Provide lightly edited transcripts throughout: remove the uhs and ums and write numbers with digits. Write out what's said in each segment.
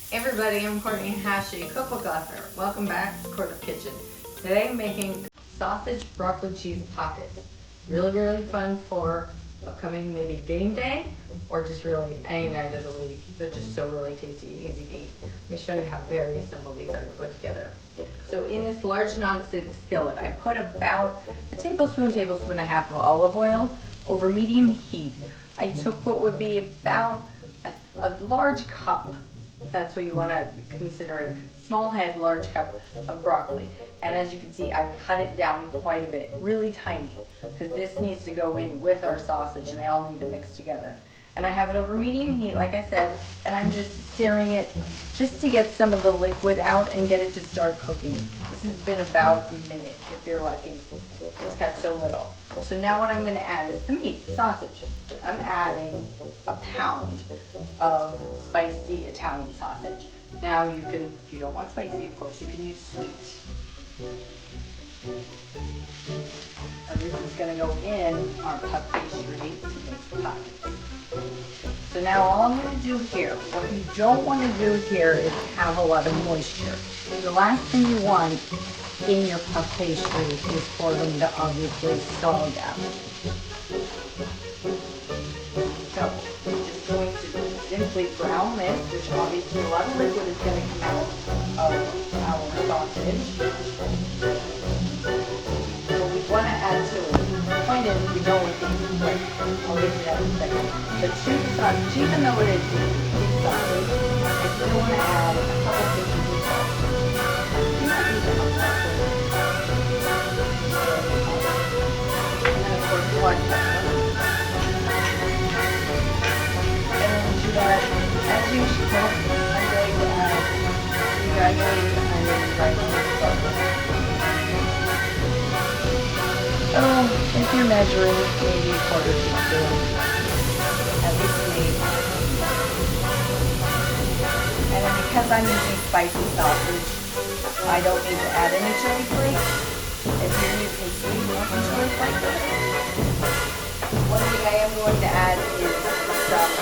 Hey everybody, I'm Courtney Hashi, cookbook author. Welcome back to Court of Kitchen. Today I'm making sausage broccoli cheese pockets. Really fun for upcoming maybe game day or just really any night of the week. They're just so really tasty, easy to eat. Let me show you how very simple these are to put together. So in this large nonstick skillet, I put about a tablespoon and a half of olive oil over medium heat. I took what would be about a large cup. That's what you want to consider it. Small head, large cup of broccoli. And as you can see, I've cut it down quite a bit, really tiny, because this needs to go in with our sausage and they all need to mix together. And I have it over medium heat, like I said, and I'm just searing it just to get some of the liquid out and get it to start cooking. This has been about a minute, if you're lucky. It's got so little. So now what I'm going to add is the meat, the sausage. I'm adding a pound of spicy Italian sausage. Now you can, if you don't want spicy, of course, you can use sweet. And this is going to go in our puff pastry to make the pockets. So now all I'm going to do here, what you don't want to do here is have a lot of moisture. The last thing you want in your puff pastry is for them to obviously sog out. So I'm just going to simply brown this, which obviously a lot of liquid is going to come out of our sausage. So we want to add to it. The point is we don't want to eat it. I'll get to that in a second. But to the sausage, even though it is sausage, I still want to add a couple pieces of salt. You might need to help that with it. And then of course black pepper. And then to that, as usual, I'm going to add granulated onion right on the start. Oh, if you're measuring, maybe a quarter teaspoon, at least maybe. And then because I'm using spicy sausage, I don't need to add any chili flakes. If you're using sweet, you want some chili flakes. One thing I am going to add is some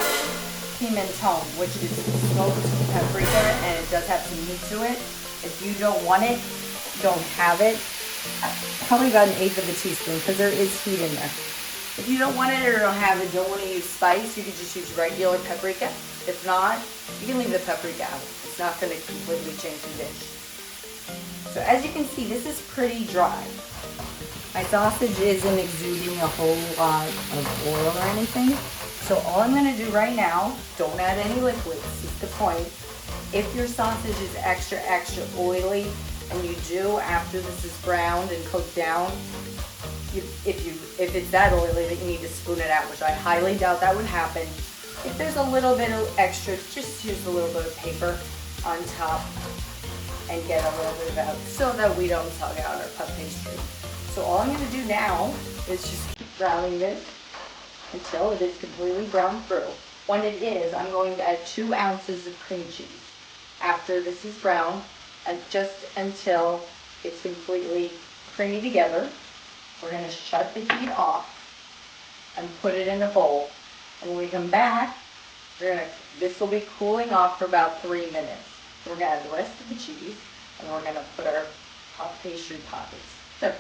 pimenton, which is smoked paprika, and it does have some heat to it. If you don't want it, don't have it. Probably about 1/8 of a teaspoon because there is heat in there. If you don't want it or don't have it, don't want to use spice, you can just use regular paprika. If not, you can leave the paprika out. It's not going to completely change the dish. So as you can see, this is pretty dry. My sausage isn't exuding a whole lot of oil or anything. So all I'm going to do right now, don't add any liquid. This is the point. If your sausage is extra oily, and you do after this is browned and cooked down, if it's that oily that you need to spoon it out, which I highly doubt that would happen. If there's a little bit of extra, just use a little bit of paper on top and get a little bit of out so that we don't tug out our puff pastry. So all I'm going to do now is just keep browning this until it is completely browned through. When it is, I'm going to add 2 ounces of cream cheese. After this is brown, and just until it's completely creamy together, we're going to shut the heat off and put it in a bowl. And when we come back, this will be cooling off for about 3 minutes. We're going to add the rest of the cheese, and we're going to put our puff pastry pockets. So,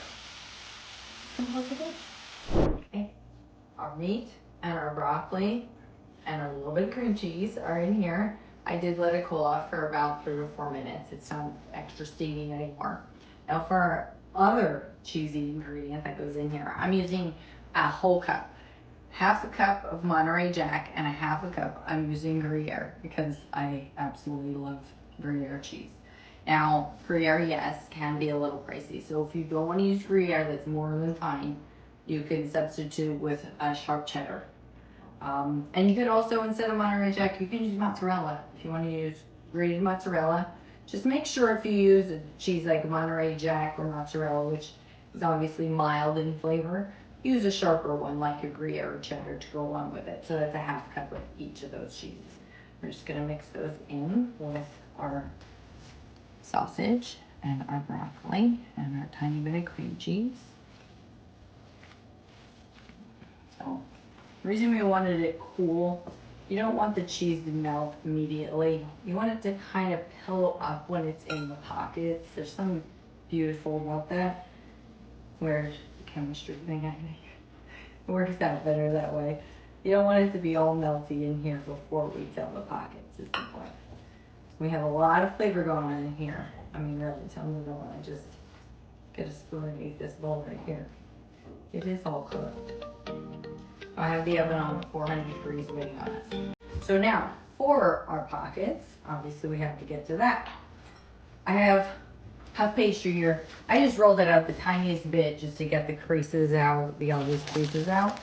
simple as it is. Okay. Our meat and our broccoli and a little bit of cream cheese are in here. I did let it cool off for about 3 or 4 minutes. It's not extra steaming anymore. Now for our other cheesy ingredient that goes in here, I'm using a whole cup. Half a cup of Monterey Jack and a half a cup I'm using Gruyere because I absolutely love Gruyere cheese. Now, Gruyere, yes, can be a little pricey. So if you don't want to use Gruyere, that's more than fine. You can substitute with a sharp cheddar. And you could also, instead of Monterey Jack, you can use mozzarella. If you want to use grated mozzarella, just make sure if you use a cheese like Monterey Jack or mozzarella, which is obviously mild in flavor, use a sharper one like a Gruyere or cheddar to go along with it. So that's a half cup of each of those cheeses. We're just going to mix those in with our sausage and our broccoli and our tiny bit of cream cheese. So the reason we wanted it cool You don't want the cheese to melt immediately. You want it to kind of pillow up when it's in the pockets. There's something beautiful about that. Where's the chemistry thing? I think it works out better that way. You don't want it to be all melty in here before we fill the pockets, is the point. We have a lot of flavor going on in here. I mean, really, tell me no when I just get a spoon and eat this bowl right here. It is all cooked. I have the oven on 400 degrees waiting on us. So now, for our pockets, obviously we have to get to that. I have puff pastry here. I just rolled it out the tiniest bit just to get the creases out, the obvious creases out.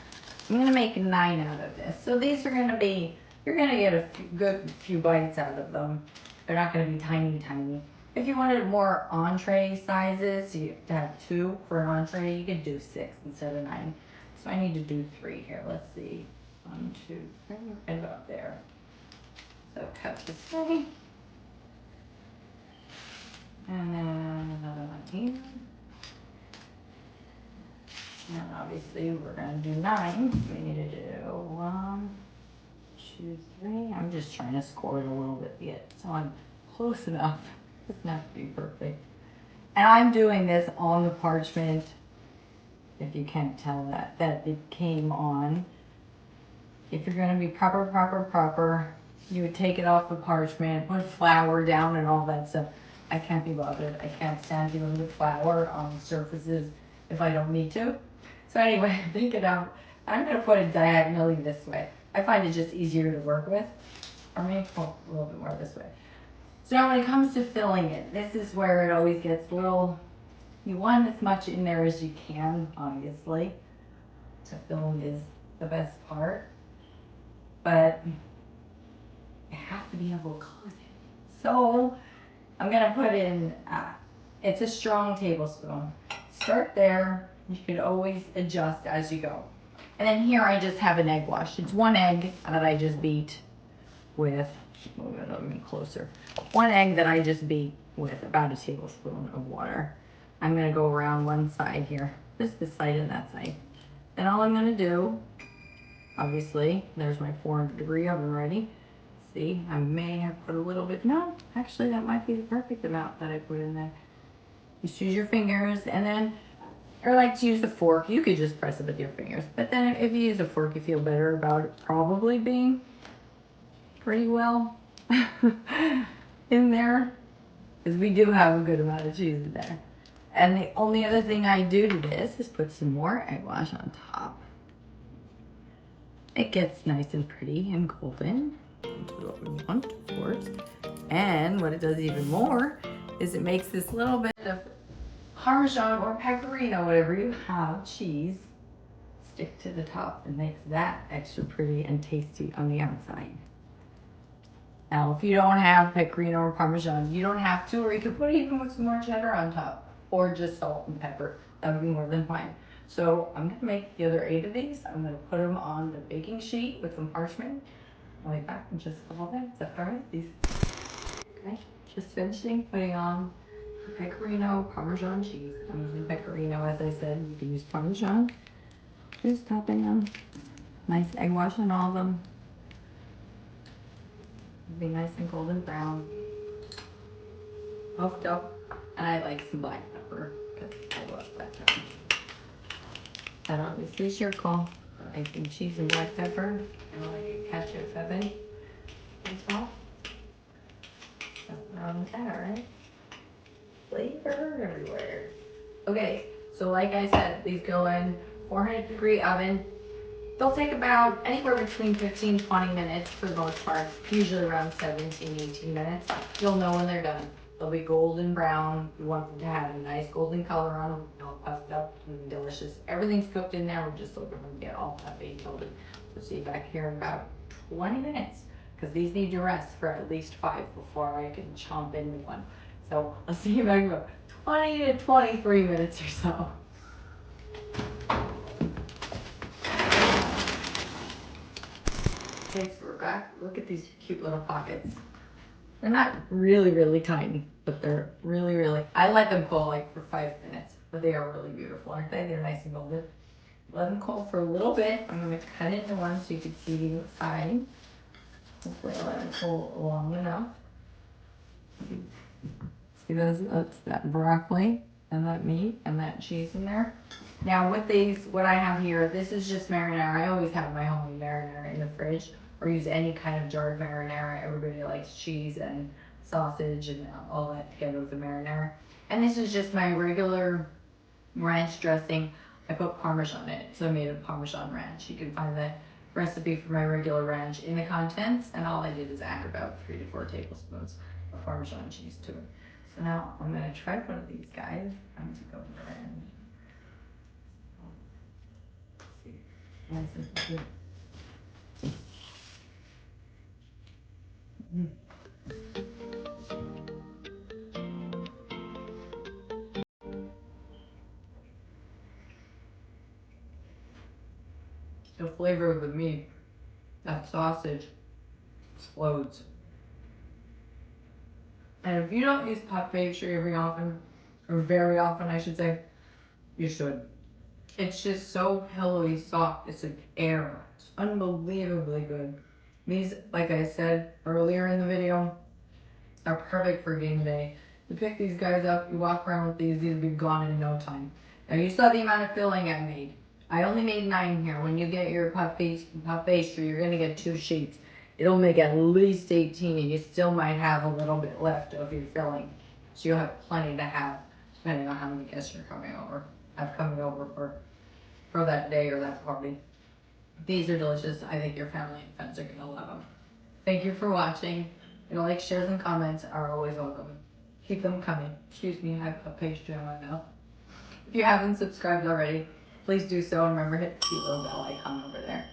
I'm gonna make 9 out of this. So these are gonna be, you're gonna get a good few bites out of them. They're not gonna be tiny, tiny. If you wanted more entree sizes, you have to have 2 for an entree, you could do 6 instead of 9. So I need to do 3 here. Let's see. 1, 2, 3, and about there. So cut this way. And then another one here. And obviously we're gonna do 9. We need to do 1, 2, 3. I'm just trying to score it a little bit yet, so I'm close enough. It doesn't have to be perfect. And I'm doing this on the parchment, if you can't tell that it came on. If you're gonna be proper, you would take it off the parchment, put flour down and all that stuff. I can't be bothered. I can't stand dealing with flour on surfaces if I don't need to. So anyway, take it out. I'm gonna put it diagonally this way. I find it just easier to work with. Or maybe a little bit more this way. So now when it comes to filling it, this is where it always gets a little, you want as much in there as you can, obviously. To fill is the best part. But you have to be able to cut it. So I'm gonna put in, it's a strong tablespoon. Start there. You could always adjust as you go. And then here I just have an egg wash. It's 1 egg that I just beat with, move it a little bit closer. 1 egg that I just beat with about a tablespoon of water. I'm gonna go around one side here, just this side and that side. Then all I'm gonna do, obviously, there's my 400 degree oven ready. See, I may have put a little bit, no, actually that might be the perfect amount that I put in there. Just use your fingers and then, or like to use a fork, you could just press it with your fingers. But then if you use a fork, you feel better about it probably being pretty well in there. Because we do have a good amount of cheese in there. And the only other thing I do to this is put some more egg wash on top. It gets nice and pretty and golden. That's what we want, of course. And what it does even more is it makes this little bit of Parmesan or Pecorino, whatever you have, cheese, stick to the top and makes that extra pretty and tasty on the outside. Now, if you don't have Pecorino or Parmesan, you don't have to, or you could put even with some more cheddar on top, or just salt and pepper. That would be more than fine. So I'm gonna make the other 8 of these. I'm gonna put them on the baking sheet with some parchment. I'll be back in just a little bit. Is that all right? These. Okay, just finishing putting on the Pecorino Parmesan cheese. I'm using Pecorino, as I said. You can use Parmesan. Just topping them. Nice egg wash on all of them. Be nice and golden brown. Puffed up. And I like some black pepper because I love black pepper. That obviously is your call. I think cheese and black pepper. I like a ketchup heaven as well. Nothing wrong with that, right? Flavor everywhere. Okay, so like I said, these go in 400 degree oven. They'll take about anywhere between 15-20 minutes for the most part, usually around 17-18 minutes. You'll know when they're done. They'll be golden brown. You want them to have a nice golden color on them. They'll puffed up and delicious. Everything's cooked in there. We're just looking to get all puffy golden. So see you back here in about 20 minutes because these need to rest for at least 5 before I can chomp into one. So I'll see you back in about 20 to 23 minutes or so. Okay, so we're back. Look at these cute little pockets. They're not really tiny, but they're really, I let them cool like for 5 minutes, but they are really beautiful, aren't they? They're nice and golden. Let them cool for a little bit. I'm gonna cut it into one so you can see the side. Hopefully I'll let it pull long enough. See, that's that broccoli and that meat and that cheese in there. Now with these, what I have here, this is just marinara. I always have my homemade marinara in the fridge, or use any kind of jarred marinara. Everybody likes cheese and sausage and all that together with the marinara. And this is just my regular ranch dressing. I put Parmesan in it, so I made a Parmesan ranch. You can find the recipe for my regular ranch in the contents, and all I did is add about 3 to 4 tablespoons of Parmesan cheese to it. So now I'm gonna try one of these guys. I'm gonna go over and see. Nice and good. The flavor of the meat, that sausage, explodes. And if you don't use puff pastry very often, or very often I should say, you should. It's just so pillowy soft, it's like air. It's unbelievably good. These, like I said earlier in the video, are perfect for game day. You pick these guys up, you walk around with these will be gone in no time. Now you saw the amount of filling I made. I only made 9 here. When you get your puff pastry, you're gonna get 2 sheets. It'll make at least 18, and you still might have a little bit left of your filling. So you'll have plenty to have, depending on how many guests you're coming over, for that day or that party. These are delicious. I think your family and friends are gonna love them. Thank you for watching. Your likes, shares, and comments are always welcome. Keep them coming. Excuse me, I have a pastry on my mouth. If you haven't subscribed already, please do so, and remember hit the cute little bell icon over there.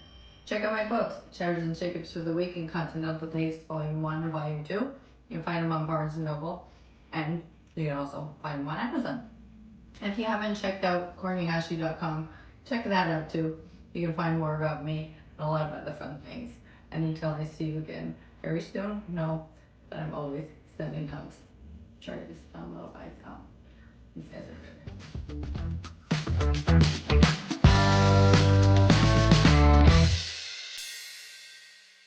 Check out my books, Cheddars and Shakeups for the Week and Continental Taste Volume 1 and Volume 2. You can find them on Barnes & Noble, and you can also find them on Amazon. If you haven't checked out cornyhashi.com, check that out too. You can find more about me and a lot of other fun things. And until I see you again very soon, know that I'm always sending hugs. Try this little bite out. These guys are good.